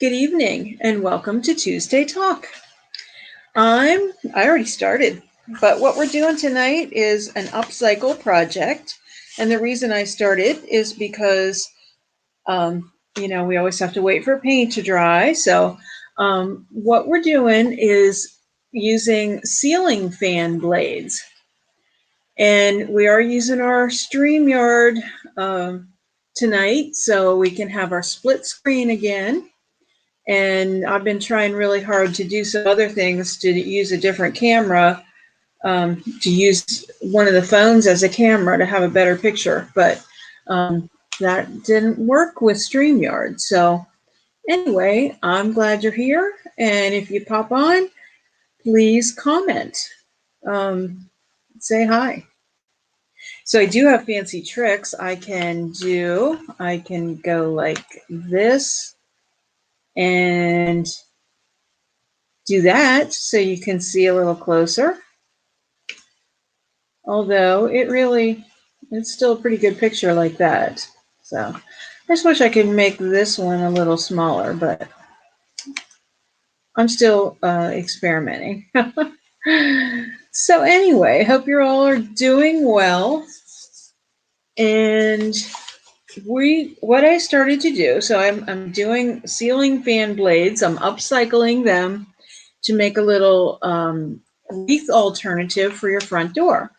Good evening and welcome to Tuesday Talk. I already started, but what we're doing tonight is an upcycle project. And the reason I started is because, we always have to wait for paint to dry. So what we're doing is using ceiling fan blades. And we are using our StreamYard tonight so we can have our split screen again. And I've been trying really hard to do some other things, to use a different camera, to use one of the phones as a camera to have a better picture. But that didn't work with StreamYard. So anyway, I'm glad you're here. And if you pop on, please comment. Say hi. So I do have fancy tricks I can do. I can go like this and do that so you can see a little closer. Although it's still a pretty good picture like that. So I just wish I could make this one a little smaller, but I'm still experimenting. So anyway, hope you all are doing well. And what I started to do, so I'm doing ceiling fan blades. I'm upcycling them to make a little wreath alternative for your front door.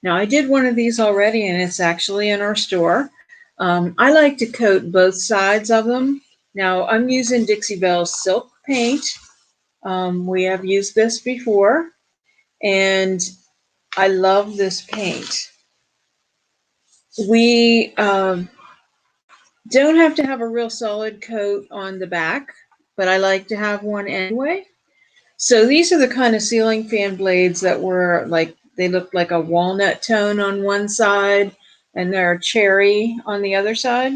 Now, I did one of these already, and it's actually in our store. I like to coat both sides of them. Now, I'm using Dixie Belle's silk paint. We have used this before, and I love this paint. We don't have to have a real solid coat on the back, but I like to have one anyway. So these are the kind of ceiling fan blades that were like, they look like a walnut tone on one side and they're cherry on the other side.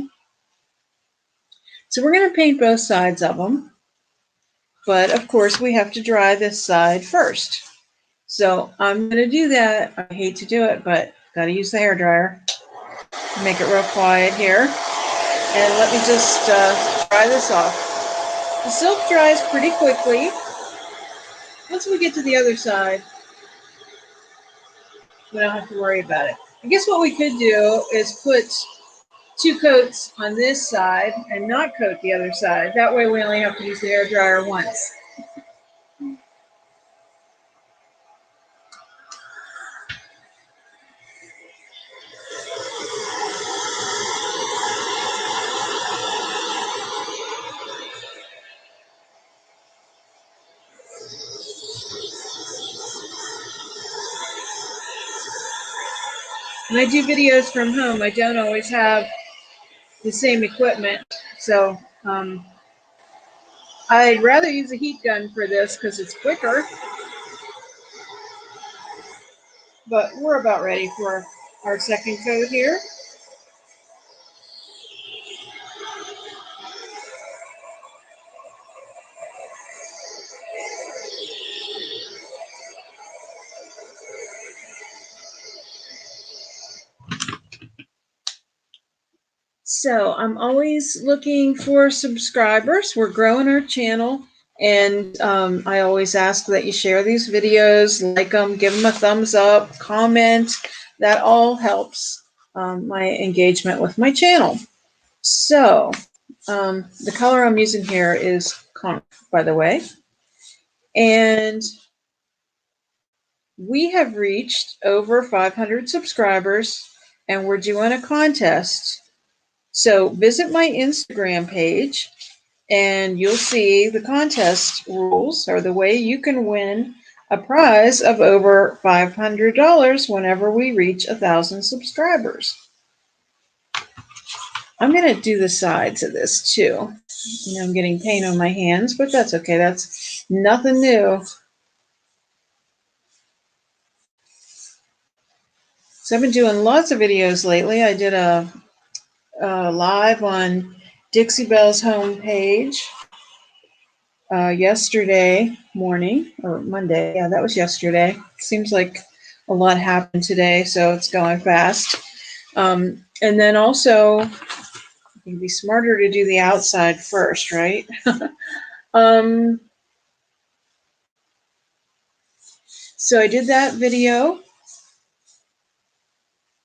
So we're going to paint both sides of them. But of course we have to dry this side first. So I'm going to do that. I hate to do it, but got to use the hairdryer. Make it real quiet here. And let me just dry this off. The silk dries pretty quickly. Once we get to the other side, we don't have to worry about it. I guess what we could do is put 2 coats on this side and not coat the other side. That way we only have to use the hairdryer once. When I do videos from home, I don't always have the same equipment. So I'd rather use a heat gun for this because it's quicker. But we're about ready for our second coat here. So I'm always looking for subscribers. We're growing our channel, and I always ask that you share these videos, like them, give them a thumbs up, comment. That all helps my engagement with my channel. So the color I'm using here is Conch, by the way. And we have reached over 500 subscribers, and we're doing a contest. So visit my Instagram page and you'll see the contest rules, or the way you can win a prize of over $500 whenever we reach 1,000 subscribers. I'm going to do the sides of this too. I'm getting paint on my hands, but that's okay. That's nothing new. So I've been doing lots of videos lately. I did a live on Dixie Belle's homepage yesterday morning, or Monday. Yeah, that was yesterday. Seems like a lot happened today, so it's going fast. And then also It'd be smarter to do the outside first, right? So I did that video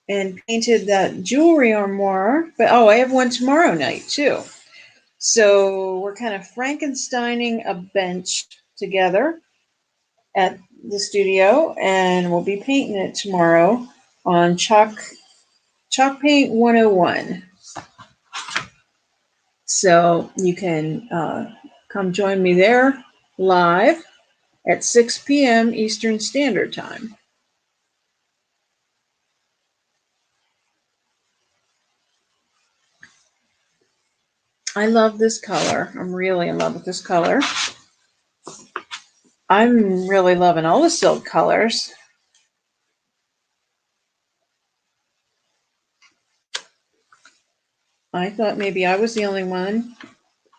and painted that jewelry armoire, but oh, I have one tomorrow night too. So we're kind of Frankensteining a bench together at the studio, and we'll be painting it tomorrow on Chalk Paint 101. So you can come join me there live at 6 p.m. Eastern Standard Time. I love this color. I'm really in love with this color. I'm really loving all the silk colors. I thought maybe I was the only one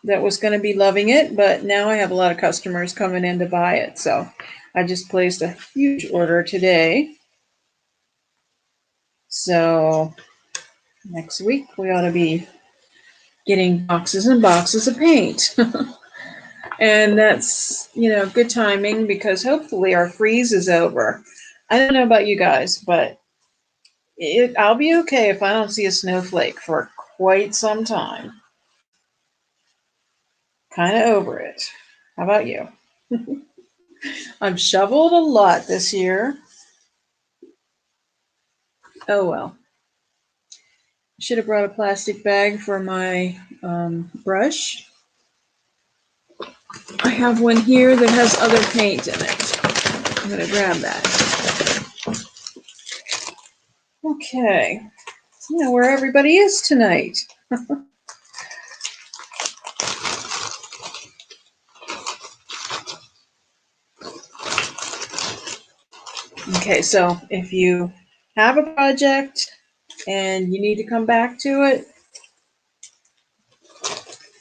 that was going to be loving it, but now I have a lot of customers coming in to buy it. So I just placed a huge order today. So next week we ought to be getting boxes and boxes of paint. And that's, good timing because hopefully our freeze is over. I don't know about you guys, but I'll be okay if I don't see a snowflake for quite some time. Kind of over it. How about you? I've shoveled a lot this year. Oh well. Should have brought a plastic bag for my brush. I have one here that has other paint in it. I'm going to grab that. Okay. You know where everybody is tonight. Okay, so if you have a project and you need to come back to it,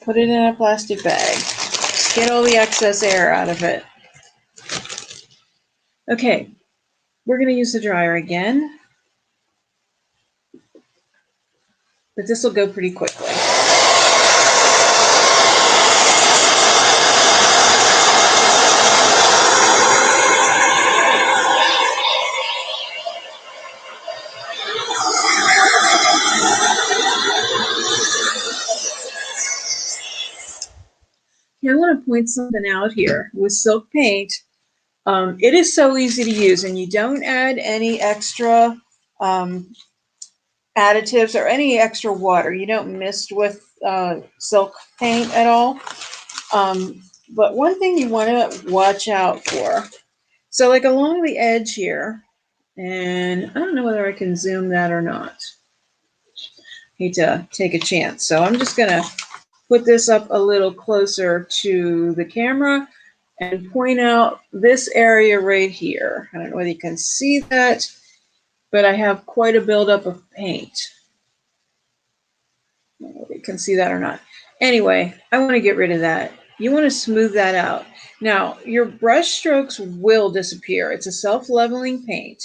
put it in a plastic bag. Just get all the excess air out of it. Okay, we're going to use the dryer again, but this will go pretty quickly. I want to point something out here with silk paint. It is so easy to use, and you don't add any extra additives or any extra water. You don't mist with silk paint at all. But one thing you want to watch out for, so like along the edge here, and I don't know whether I can zoom that or not. Hate to take a chance. So I'm just going to put this up a little closer to the camera and point out this area right here. I don't know whether you can see that, but I have quite a buildup of paint. I don't know whether you can see that or not. Anyway, I want to get rid of that. You want to smooth that out. Now, your brush strokes will disappear. It's a self-leveling paint.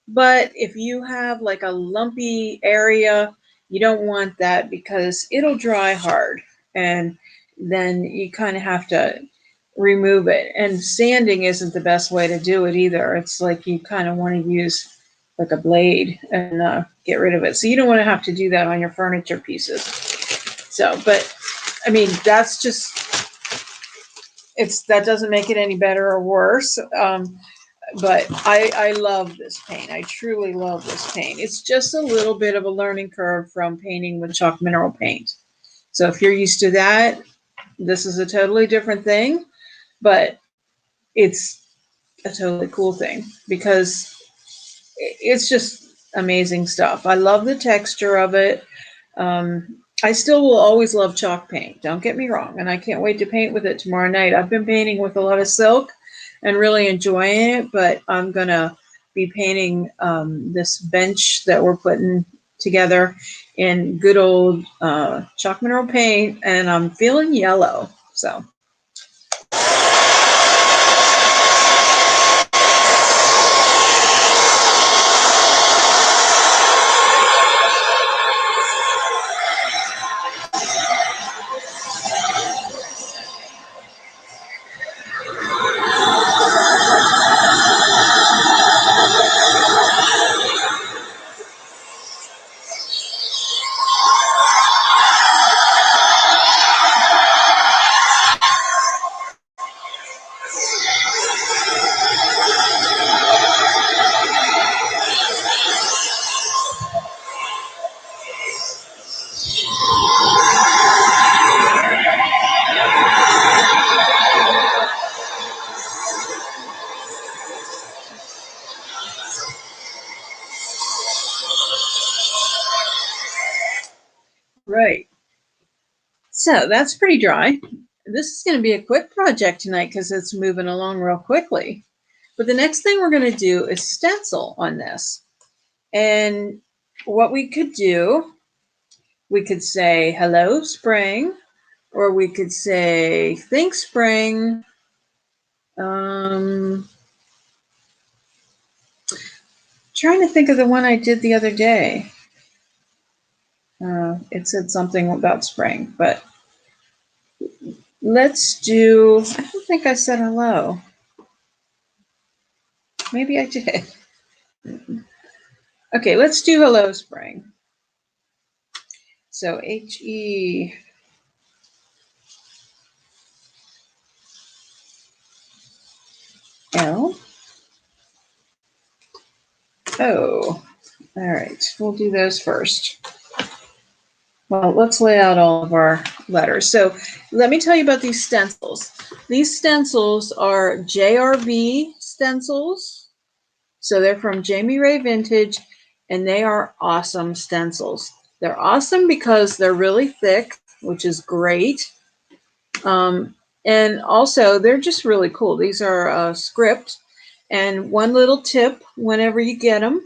But if you have like a lumpy area, you don't want that because it'll dry hard. And then you kind of have to remove it. And sanding isn't the best way to do it either. It's like you kind of want to use like a blade and get rid of it. So you don't want to have to do that on your furniture pieces. So, but I mean, that's just, that doesn't make it any better or worse. But I love this paint. I truly love this paint. It's just a little bit of a learning curve from painting with chalk mineral paint. So if you're used to that, this is a totally different thing, but it's a totally cool thing because it's just amazing stuff. I love the texture of it. I still will always love chalk paint. Don't get me wrong. And I can't wait to paint with it tomorrow night. I've been painting with a lot of silk and really enjoying it, but I'm going to be painting this bench that we're putting together in good old chalk mineral paint, and I'm feeling yellow. So. Right. So that's pretty dry. This is going to be a quick project tonight because it's moving along real quickly. But the next thing we're going to do is stencil on this. And what we could do, we could say, hello, spring, or we could say, thanks, spring. Trying to think of the one I did the other day. It said something about spring, but let's do, I don't think I said hello. Maybe I did. Okay, let's do hello, spring. So H-E. L. O. All right, we'll do those first. Well, let's lay out all of our letters. So let me tell you about these stencils. These stencils are JRV stencils. So they're from Jamie Ray Vintage, and they are awesome stencils. They're awesome because they're really thick, which is great. And also, they're just really cool. These are script. And one little tip, whenever you get them,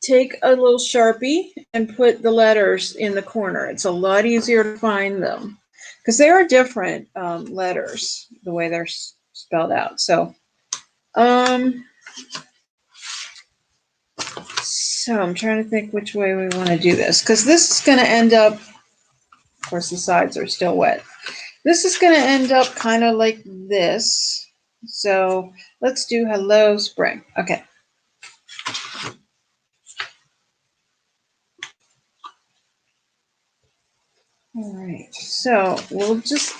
take a little Sharpie and put the letters in the corner. It's a lot easier to find them because they are different letters, the way they're spelled out. So I'm trying to think which way we want to do this, because this is going to end up, of course, the sides are still wet. This is going to end up kind of like this. So let's do hello, spring. Okay. All right, so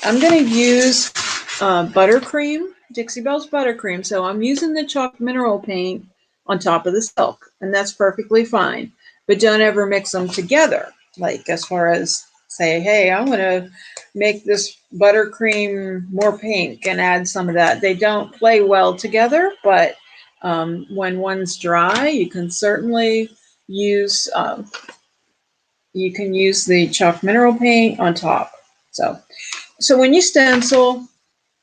I'm going to use buttercream, Dixie Belle's buttercream. So I'm using the chalk mineral paint on top of the silk, and that's perfectly fine. But don't ever mix them together. Like as far as say, hey, I'm going to make this buttercream more pink and add some of that. They don't play well together, but when one's dry, you can certainly use the chalk mineral paint on top. So when you stencil,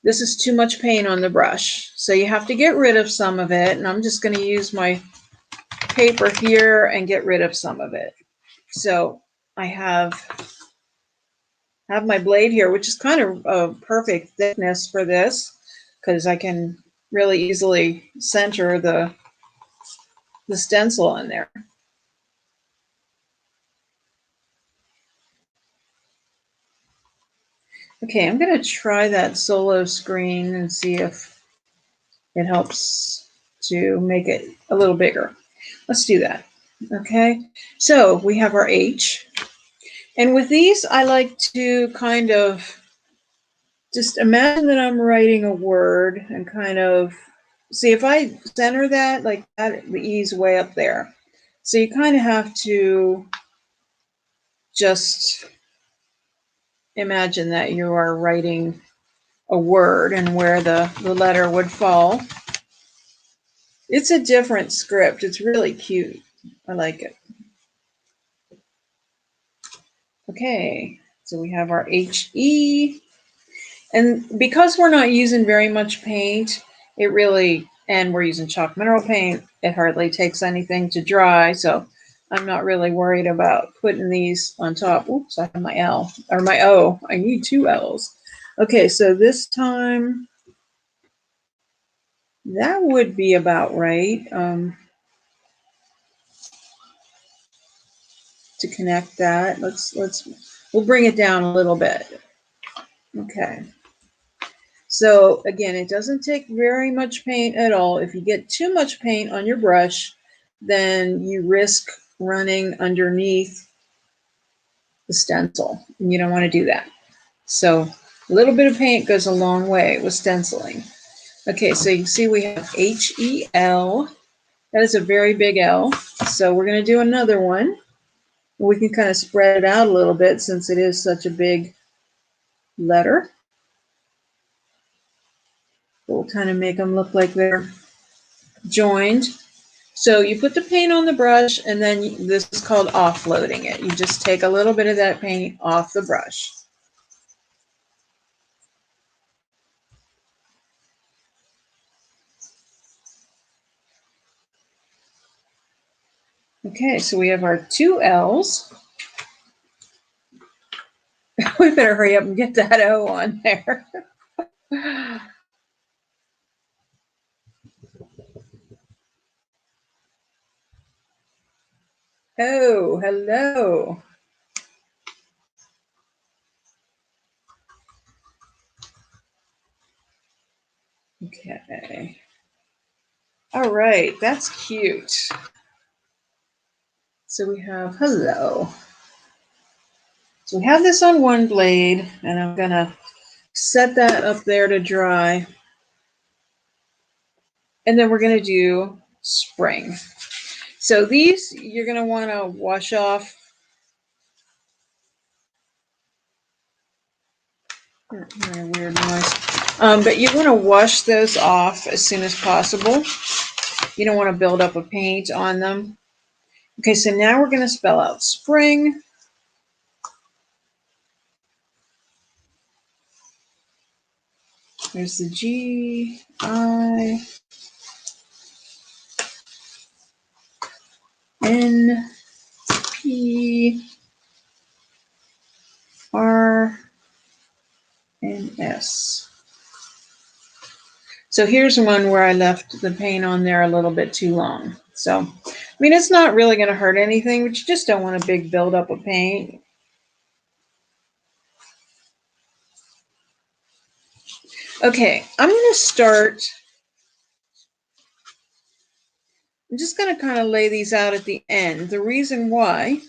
this is too much paint on the brush. So you have to get rid of some of it. And I'm just going to use my paper here and get rid of some of it. So I have my blade here, which is kind of a perfect thickness for this because I can really easily center the stencil in there. Okay, I'm going to try that solo screen and see if it helps to make it a little bigger. Let's do that. Okay, so we have our H. And with these, I like to kind of just imagine that I'm writing a word and kind of see if I center that like that, the E's way up there. So you kind of have to just imagine that you are writing a word and where the letter would fall. It's a different script. It's really cute. I like it. Okay, so we have our HE. And because we're not using very much paint, and we're using chalk mineral paint, it hardly takes anything to dry. So I'm not really worried about putting these on top. Oops, I have my L, or my O. I need two L's. Okay, so this time, that would be about right. To connect that, we'll bring it down a little bit. Okay. So again, it doesn't take very much paint at all. If you get too much paint on your brush, then you risk running underneath the stencil. And you don't want to do that. So a little bit of paint goes a long way with stenciling. Okay, so you can see we have H-E-L. That is a very big L. So we're going to do another one. We can kind of spread it out a little bit since it is such a big letter. We'll kind of make them look like they're joined. So you put the paint on the brush, and then this is called offloading it. You just take a little bit of that paint off the brush. Okay, so we have our two L's. We better hurry up and get that O on there. Oh, hello. Okay. All right, that's cute. So we have hello. So we have this on one blade, and I'm gonna set that up there to dry. And then we're gonna do spring. So these you're gonna wanna wash off. Weird noise. But you wanna wash those off as soon as possible. You don't wanna build up a paint on them. Okay, so now we're gonna spell out spring. There's the GINPRNS. So here's one where I left the paint on there a little bit too long. So, I mean, it's not really going to hurt anything, but you just don't want a big buildup of paint. Okay, I'm going to start. I'm just going to kind of lay these out at the end. The reason why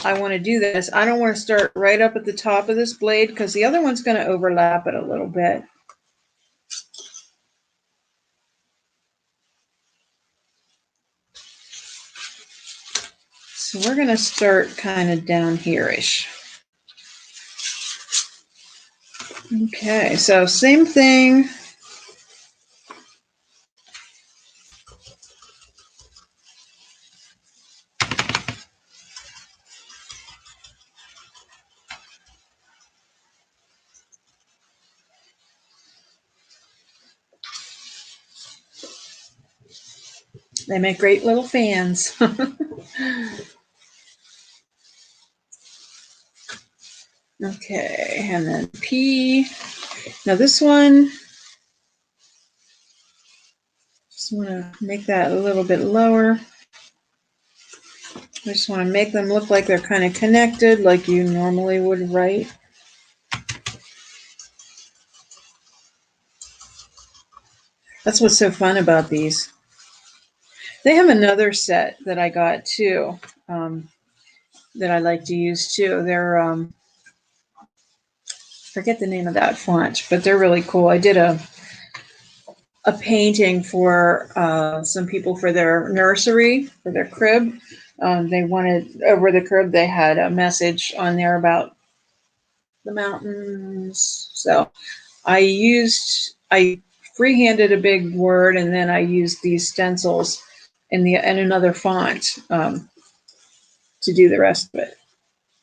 I want to do this, I don't want to start right up at the top of this blade because the other one's going to overlap it a little bit. So we're going to start kind of down here-ish. Okay, so same thing. They make great little fans. Okay, and then P. Now this one, just want to make that a little bit lower. I just want to make them look like they're kind of connected, like you normally would write. That's what's so fun about these. They have another set that I got too, that I like to use too. They're forget the name of that font, but they're really cool. I did a painting for some people for their nursery, for their crib. They wanted, over the crib, they had a message on there about the mountains. So I freehanded a big word, and then I used these stencils in another font to do the rest of it.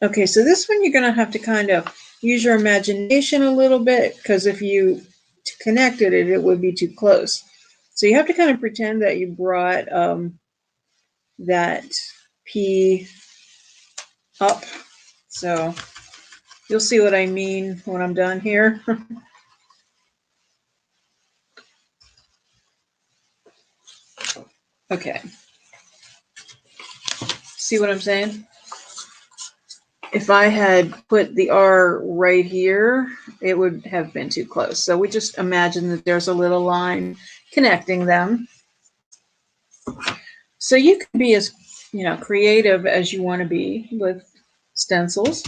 Okay, so this one you're going to have to kind of use your imagination a little bit, because if you connected it, it would be too close. So you have to kind of pretend that you brought that P up. So you'll see what I mean when I'm done here. Okay. See what I'm saying? If I had put the R right here, it would have been too close. So we just imagine that there's a little line connecting them. So you can be as, creative as you want to be with stencils.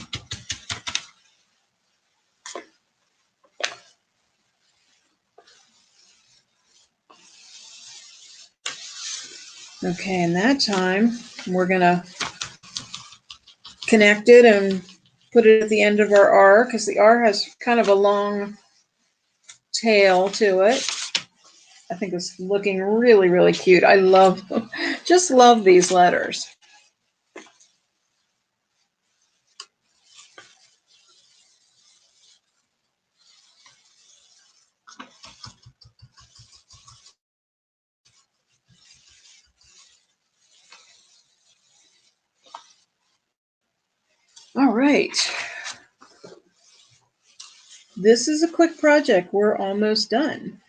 Okay, and that time we're going to connect it and put it at the end of our R, because the R has kind of a long tail to it. I think it's looking really, really cute. I love, just love these letters. All right. This is a quick project. We're almost done.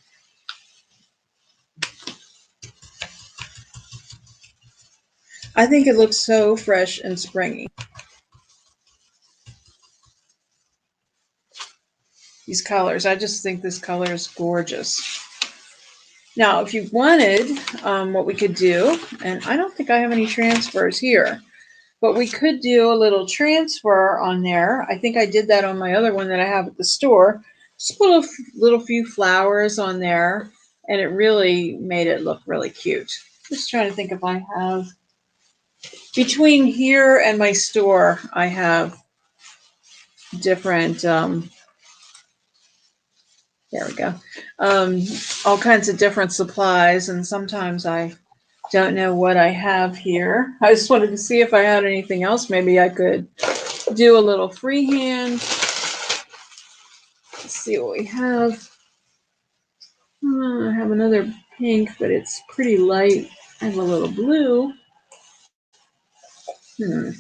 I think it looks so fresh and springy. These colors, I just think this color is gorgeous. Now, if you wanted, what we could do, and I don't think I have any transfers here, but we could do a little transfer on there. I think I did that on my other one that I have at the store. Just put a little few flowers on there, and it really made it look really cute. Just trying to think if I have, between here and my store, I have different, there we go, all kinds of different supplies, and sometimes I don't know what I have here. I just wanted to see if I had anything else. Maybe I could do a little freehand. Let's see what we have. I have another pink, but it's pretty light. I have a little blue. I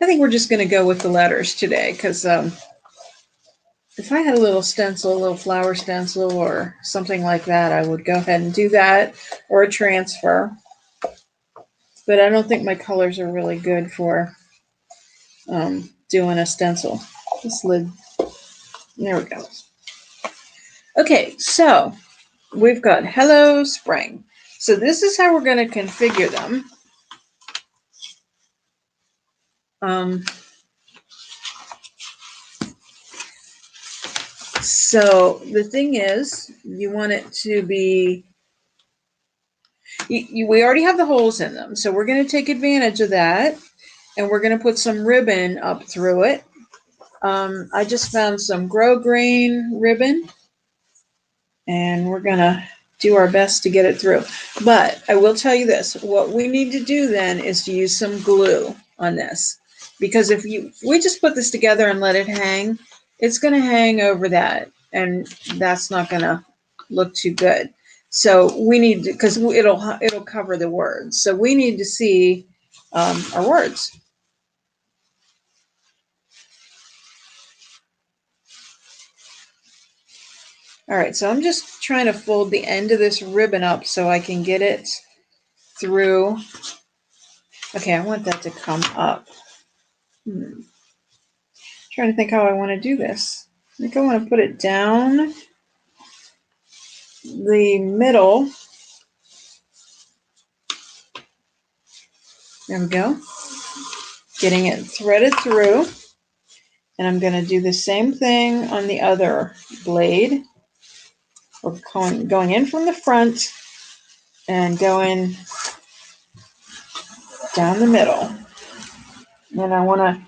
think we're just going to go with the letters today, because if I had a little stencil, a little flower stencil or something like that, I would go ahead and do that, or a transfer. But I don't think my colors are really good for doing a stencil. This lid, there we go. Okay, so we've got Hello Spring. So this is how we're going to configure them. So the thing is, you want it to be, we already have the holes in them, so we're going to take advantage of that, and we're going to put some ribbon up through it. I just found some grosgrain ribbon, and we're going to do our best to get it through. But I will tell you this, what we need to do then is to use some glue on this, because if we just put this together and let it hang, it's going to hang over that, and that's not going to look too good. So we need to, because it'll cover the words, so we need to see our words. All right, so I'm just trying to fold the end of this ribbon up so I can get it through. Okay, I want that to come up. Trying to think how I want to do this. I think I want to put it down the middle. There we go. Getting it threaded through. And I'm going to do the same thing on the other blade. We're going in from the front and going down the middle. And I want to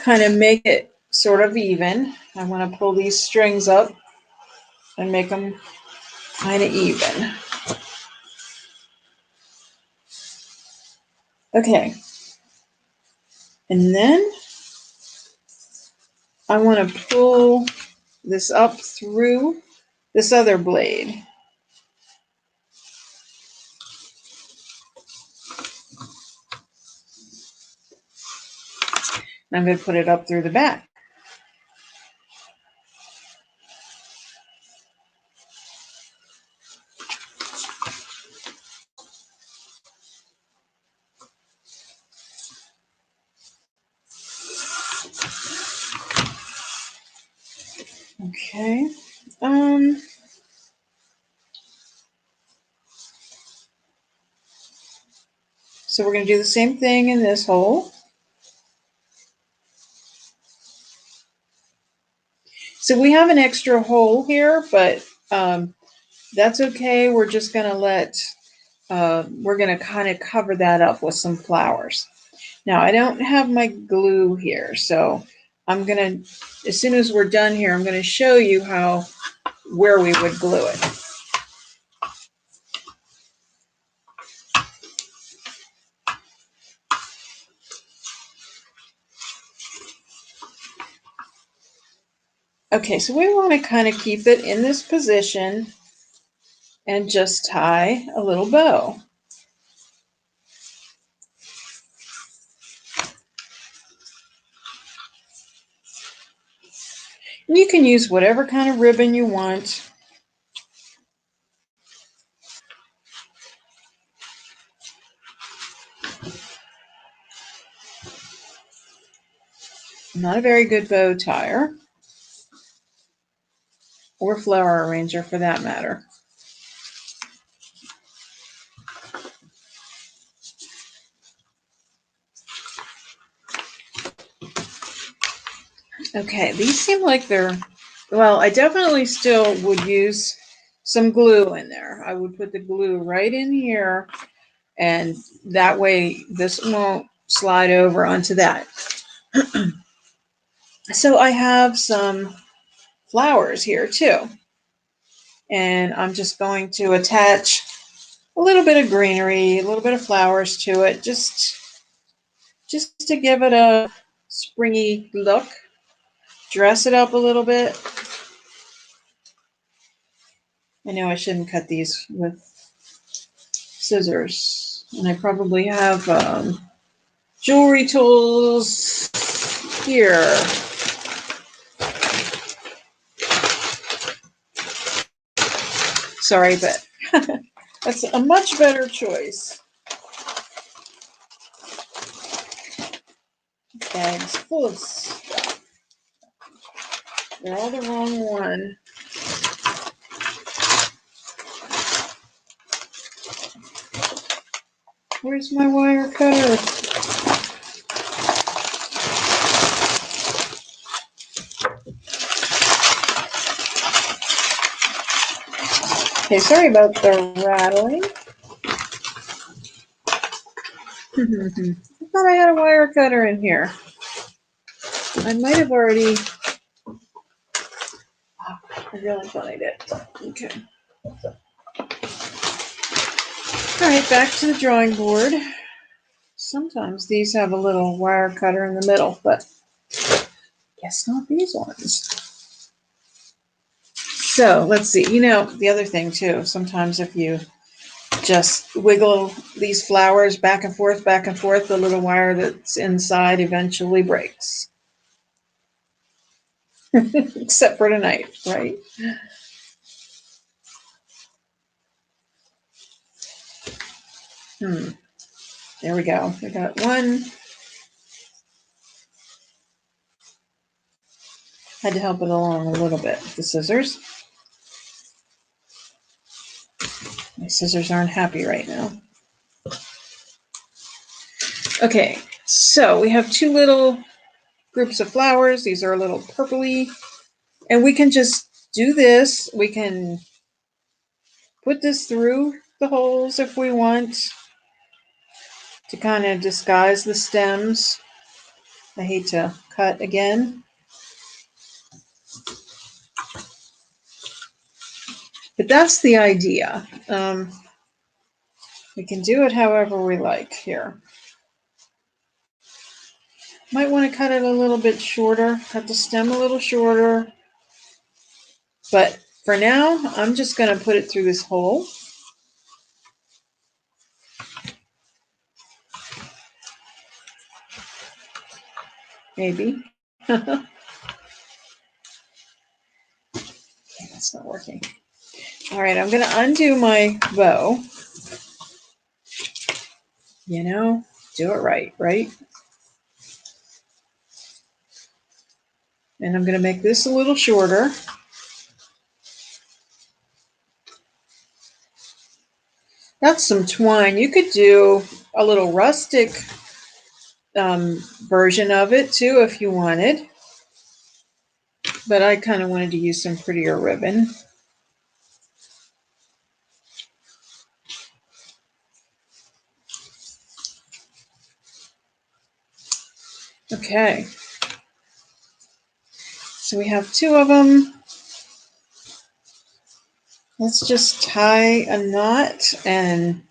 kind of make it sort of even. I want to pull these strings up and make them kind of even. Okay. And then I want to pull this up through this other blade. And I'm going to put it up through the back. Okay. So we're going to do the same thing in this hole. So we have an extra hole here, but that's okay. We're just going to we're going to kind of cover that up with some flowers. Now, I don't have my glue here, so I'm going to, as soon as we're done here, I'm going to show you where we would glue it. Okay, so we want to kind of keep it in this position and just tie a little bow. And you can use whatever kind of ribbon you want. I'm not a very good bow tire, or flower arranger for that matter. Okay, these seem like they're, well, I definitely still would use some glue in there. I would put the glue right in here, and that way this won't slide over onto that. So I have some flowers here too, and I'm just going to attach a little bit of greenery, a little bit of flowers to it, just to give it a springy look. Dress it up a little bit. I know I shouldn't cut these with scissors, and I probably have jewelry tools here. Sorry, but that's a much better choice. Bags full of stuff. They're all the wrong one. Where's my wire cutter? Okay, sorry about the rattling. I thought I had a wire cutter in here. I might have already. I really thought I did. Okay. All right, back to the drawing board. Sometimes these have a little wire cutter in the middle, but guess not these ones. So let's see. You know, the other thing too, sometimes if you just wiggle these flowers back and forth, the little wire that's inside eventually breaks. Except for tonight, right? There we go. We got one. Had to help it along a little bit with the scissors. My scissors aren't happy right now. Okay, so we have two little groups of flowers. These are a little purpley. And we can just do this. We can put this through the holes if we want to kind of disguise the stems. I hate to cut again. But that's the idea. We can do it however we like here. Might want to cut it a little bit shorter, cut the stem a little shorter. But for now, I'm just going to put it through this hole. Maybe. Okay, that's not working. All right, I'm going to undo my bow. You know, do it right, right? And I'm going to make this a little shorter. That's some twine. You could do a little rustic version of it too if you wanted. But I kind of wanted to use some prettier ribbon. Okay. So we have 2 of them. Let's just tie a knot and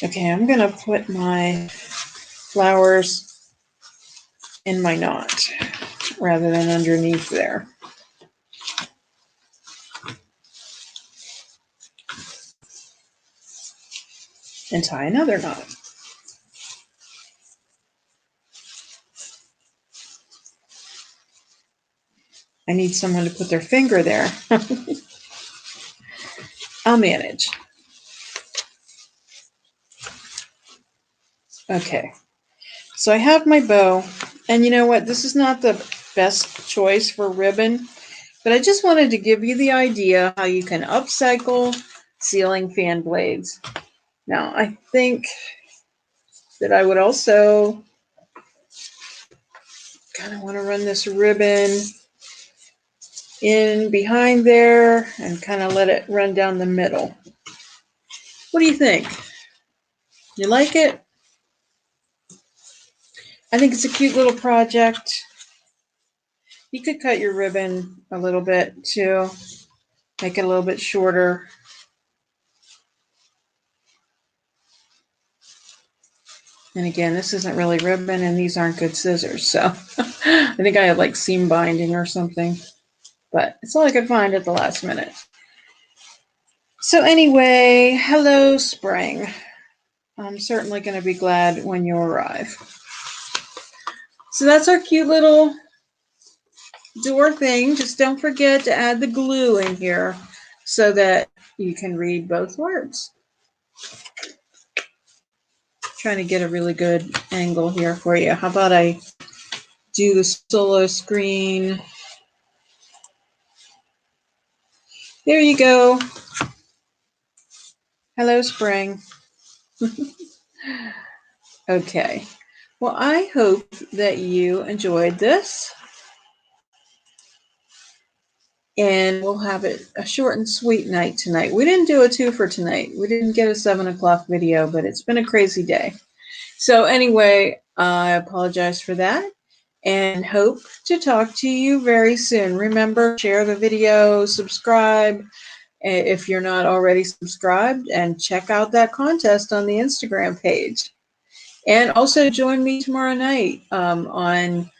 okay, I'm going to put my flowers in my knot rather than underneath there. And tie another knot. I need someone to put their finger there. I'll manage. Okay, so I have my bow, and you know what? This is not the best choice for ribbon, but I just wanted to give you the idea how you can upcycle ceiling fan blades. Now, I think that I would also kind of want to run this ribbon in behind there and kind of let it run down the middle. What do you think? You like it? I think it's a cute little project. You could cut your ribbon a little bit too, make it a little bit shorter. And again, this isn't really ribbon and these aren't good scissors, so I think I had like seam binding or something, but it's all I could find at the last minute. So anyway, hello spring. I'm certainly going to be glad when you arrive. So that's our cute little door thing. Just don't forget to add the glue in here so that you can read both words. Trying to get a really good angle here for you. How about I do the solo screen? There you go. Hello, spring. Okay. Well, I hope that you enjoyed this. And we'll have it a short and sweet night tonight. We didn't do a 2 for tonight. We didn't get a 7 o'clock video, but it's been a crazy day. So anyway, I apologize for that and hope to talk to you very soon. Remember, share the video, subscribe if you're not already subscribed, and check out that contest on the Instagram page. And also join me tomorrow night on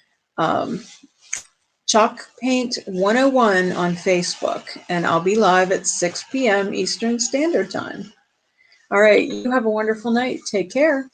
Chalk Paint 101 on Facebook, and I'll be live at 6 p.m. Eastern Standard Time. All right, you have a wonderful night. Take care.